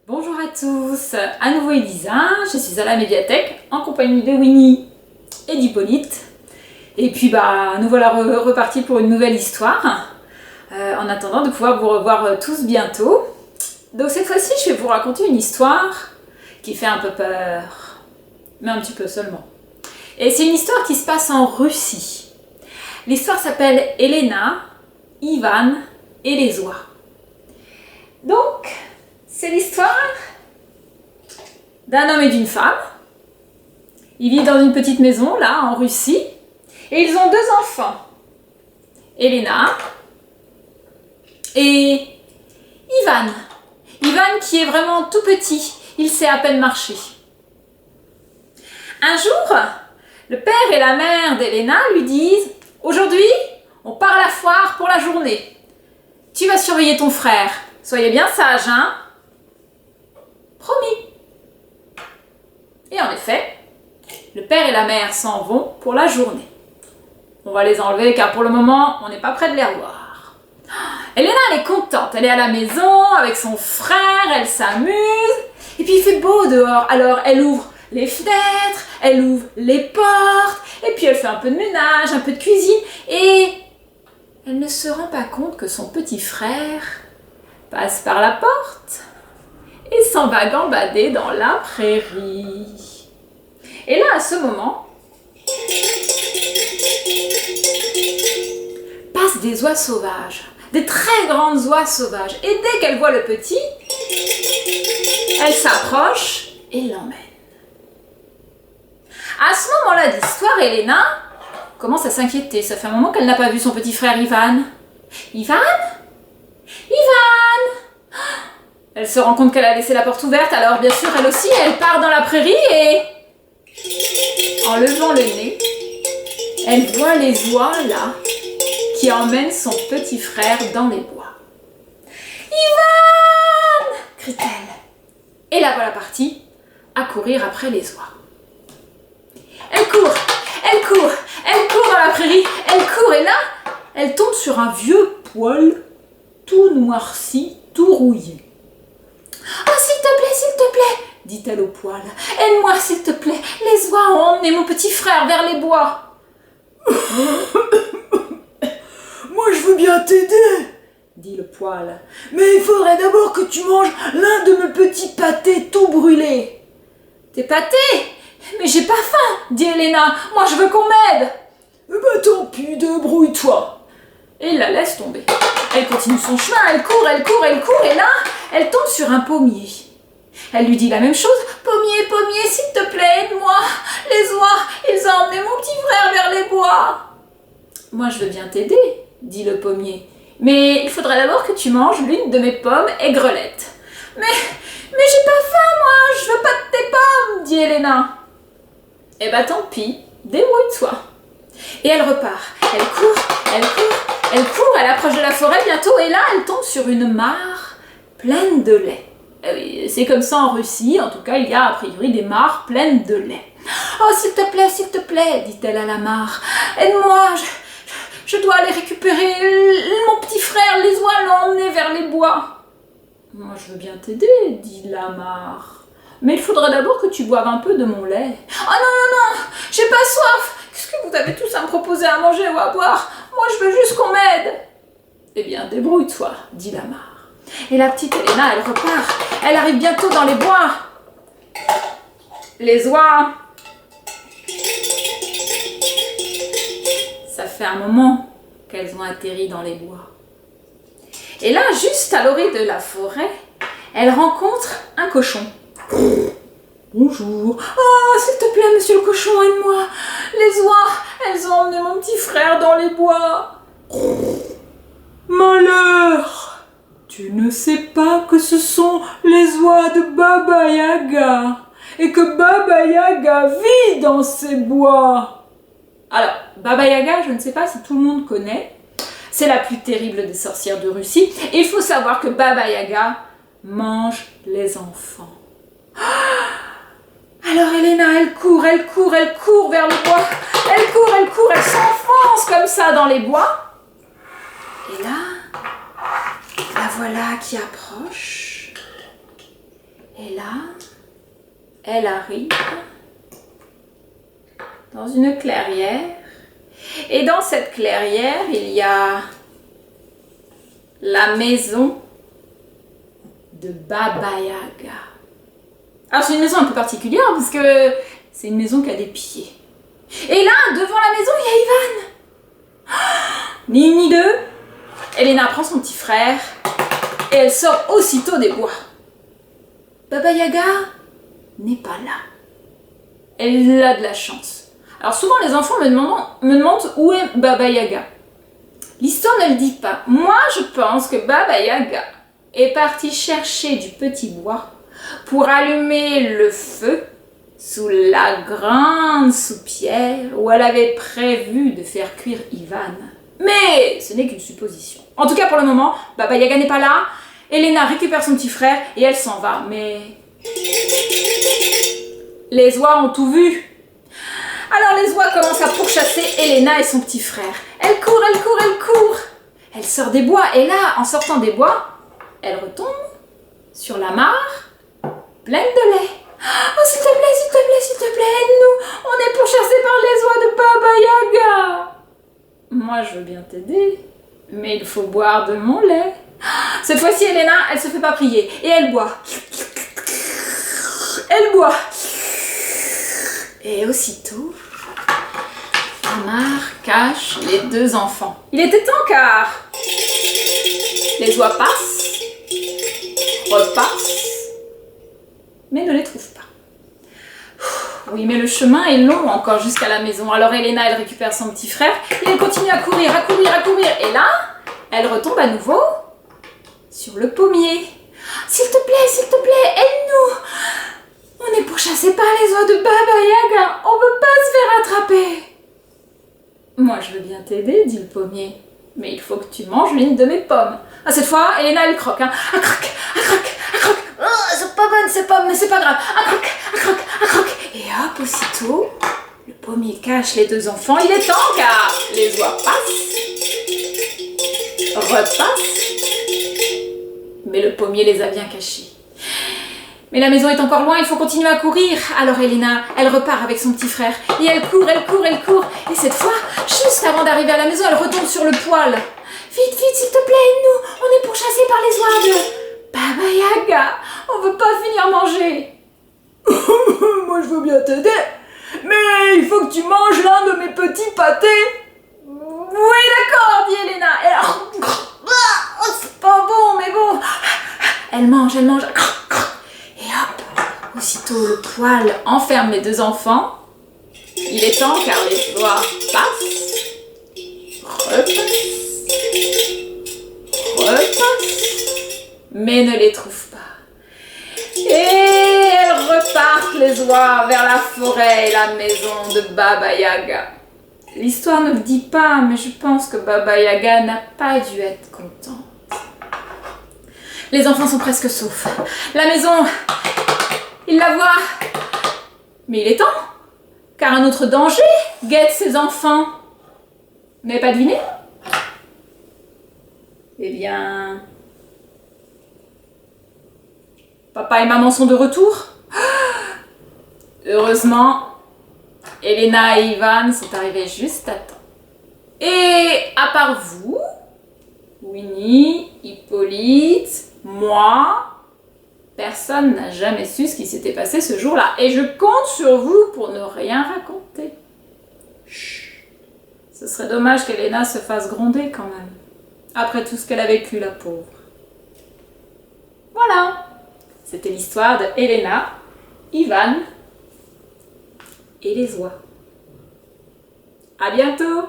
Bonjour à tous, à nouveau Elisa, je suis à la médiathèque en compagnie de Winnie et d'Hippolyte. Et puis nous voilà repartis pour une nouvelle histoire, en attendant de pouvoir vous revoir tous bientôt. Donc cette fois-ci je vais vous raconter une histoire qui fait un peu peur, mais un petit peu seulement. Et c'est une histoire qui se passe en Russie. L'histoire s'appelle Elena, Ivan et les oies. Donc, c'est l'histoire d'un homme et d'une femme. Ils vivent dans une petite maison, là, en Russie. Et ils ont deux enfants. Elena et Ivan. Ivan qui est vraiment tout petit. Il sait à peine marcher. Un jour, le père et la mère d'Elena lui disent « Aujourd'hui, on part à la foire pour la journée. Tu vas surveiller ton frère. Soyez bien sages, hein ?» Promis. Et en effet, le père et la mère s'en vont pour la journée. On va les enlever car pour le moment, on n'est pas près de les revoir. Elena, elle est contente. Elle est à la maison avec son frère, elle s'amuse. Et puis il fait beau dehors. Alors elle ouvre les fenêtres, elle ouvre les portes. Et puis elle fait un peu de ménage, un peu de cuisine. Et elle ne se rend pas compte que son petit frère passe par la porte et s'en va gambader dans la prairie. Et là, à ce moment, passent des oies sauvages, des très grandes oies sauvages. Et dès qu'elle voit le petit, elle s'approche et l'emmène. À ce moment-là d'histoire, Elena commence à s'inquiéter. Ça fait un moment qu'elle n'a pas vu son petit frère Ivan. Ivan ? Ivan ! Elle se rend compte qu'elle a laissé la porte ouverte, alors bien sûr, elle aussi, elle part dans la prairie et... En levant le nez, elle voit les oies là, qui emmènent son petit frère dans les bois. « Ivan !» crie-t-elle. Et la voilà partie à courir après les oies. Elle court dans la prairie, elle court et là, elle tombe sur un vieux poil tout noirci, tout rouillé. « Oh, s'il te plaît, dit-elle au poil. Aide-moi, s'il te plaît. Les oies ont emmené mon petit frère vers les bois. Moi, je veux bien t'aider, dit le poil. Mais il faudrait d'abord que tu manges l'un de mes petits pâtés tout brûlés. Tes pâtés? Mais j'ai pas faim, dit Elena. Moi, je veux qu'on m'aide. Tant pis, débrouille-toi. Et il la laisse tomber. Elle continue son chemin, elle court, et là, elle tombe sur un pommier. Elle lui dit la même chose. Pommier, s'il te plaît, aide-moi. Les oies, ils ont emmené mon petit frère vers les bois. Moi, je veux bien t'aider, dit le pommier. Mais il faudrait d'abord que tu manges l'une de mes pommes aigrelettes. Mais j'ai pas faim, moi, je veux pas de tes pommes, dit Elena. Eh ben, tant pis, débrouille-toi. Et elle repart. Elle court, elle approche de la forêt bientôt et là, elle tombe sur une mare pleine de lait. C'est comme ça en Russie, en tout cas, il y a a priori des mares pleines de lait. « Oh, s'il te plaît, dit-elle à la mare, aide-moi, je dois aller récupérer mon petit frère, les oies l'ont emmené vers les bois. »« Moi, je veux bien t'aider, dit la mare, mais il faudra d'abord que tu boives un peu de mon lait. »« Oh non, j'ai pas soif. Qu'est-ce que vous avez tous à me proposer à manger ou à boire? Moi, je veux juste qu'on m'aide. »« Eh bien, débrouille-toi, dit la mare. Et la petite Elena, elle repart. Elle arrive bientôt dans les bois. Les oies. Ça fait un moment qu'elles ont atterri dans les bois. Et là, juste à l'orée de la forêt, elle rencontre un cochon. Bonjour. Oh, s'il te plaît, monsieur le cochon, aide-moi. Les oies, elles ont emmené mon petit frère dans les bois. Malheur! Tu ne sais pas que ce sont les oies de Baba Yaga et que Baba Yaga vit dans ces bois. Alors, Baba Yaga, je ne sais pas si tout le monde connaît. C'est la plus terrible des sorcières de Russie. Et il faut savoir que Baba Yaga mange les enfants. Alors Elena, elle court vers le bois. Elle s'enfonce comme ça dans les bois. Et là, la voilà qui approche. Et là, elle arrive dans une clairière. Et dans cette clairière, il y a la maison de Baba Yaga. Alors c'est une maison un peu particulière parce que c'est une maison qui a des pieds. Et là, devant la maison, il y a Ivan. Ni une ni deux, Elena prend son petit frère et elle sort aussitôt des bois. Baba Yaga n'est pas là. Elle a de la chance. Alors souvent les enfants me demandent où est Baba Yaga. L'histoire ne le dit pas. Moi je pense que Baba Yaga est partie chercher du petit bois pour allumer le feu sous la grande soupière où elle avait prévu de faire cuire Ivan. Mais ce n'est qu'une supposition. En tout cas pour le moment, Baba Yaga n'est pas là. Elena récupère son petit frère et elle s'en va. Mais les oies ont tout vu. Alors les oies commencent à pourchasser Elena et son petit frère. Elle court, elle court, elle court. Elle sort des bois et là, en sortant des bois, elle retombe sur la mare pleine de lait. Oh s'il te plaît, s'il te plaît, s'il te plaît, aide-nous. On est pourchassés par les oies de Baba Yaga. Moi je veux bien t'aider, mais il faut boire de mon lait. Cette fois-ci Elena, elle se fait pas prier et elle boit. Elle boit. Et aussitôt, la mare cache les deux enfants. Il était temps car les oies passent, repassent, mais ne les trouvent pas. Oui, mais le chemin est long encore jusqu'à la maison. Alors Elena, elle récupère son petit frère et elle continue à courir, à courir, à courir. Et là, elle retombe à nouveau sur le pommier. S'il te plaît, aide-nous. On est pourchassés par les oies de Baba Yaga. On peut pas se faire attraper. Moi, je veux bien t'aider, dit le pommier. Mais il faut que tu manges l'une de mes pommes. Ah, cette fois, Elena, elle croque. Hein. Ah, croque, ah, croque, ah, croque. Oh, c'est pas bonne ces pommes, mais c'est pas grave. Ah, croque, ah, croque, ah, croque. Et hop, aussitôt, le pommier cache les deux enfants. Il est temps car les oies passent, repassent. Mais le pommier les a bien cachés. Mais la maison est encore loin, il faut continuer à courir. Alors Elena, elle repart avec son petit frère. Et elle court, elle court, elle court. Et cette fois, juste avant d'arriver à la maison, elle retombe sur le poêle. Vite, vite, s'il te plaît, aide-nous. On est pourchassés par les oies de Baba Yaga. On veut pas finir manger. Moi je veux bien t'aider, mais il faut que tu manges l'un de mes petits pâtés. Oui, d'accord, dit Elena. Et oh, c'est pas bon, mais bon. Elle mange, elle mange. Et hop, aussitôt le poêle enferme les deux enfants. Il est temps car les oies passent, repassent, mais ne les trouvent pas. Et elles repartent les oies vers la forêt et la maison de Baba Yaga. L'histoire ne le dit pas, mais je pense que Baba Yaga n'a pas dû être contente. Les enfants sont presque saufs. La maison, ils la voient. Mais il est temps, car un autre danger guette ces enfants. Vous n'avez pas deviné? Eh bien, papa et maman sont de retour. Heureusement, Elena et Ivan sont arrivés juste à temps. Et à part vous, Winnie, Hippolyte, moi, personne n'a jamais su ce qui s'était passé ce jour-là. Et je compte sur vous pour ne rien raconter. Chut. Ce serait dommage qu'Elena se fasse gronder quand même. Après tout ce qu'elle a vécu, la pauvre. Voilà. C'était l'histoire de Elena, Ivan et les oies. À bientôt!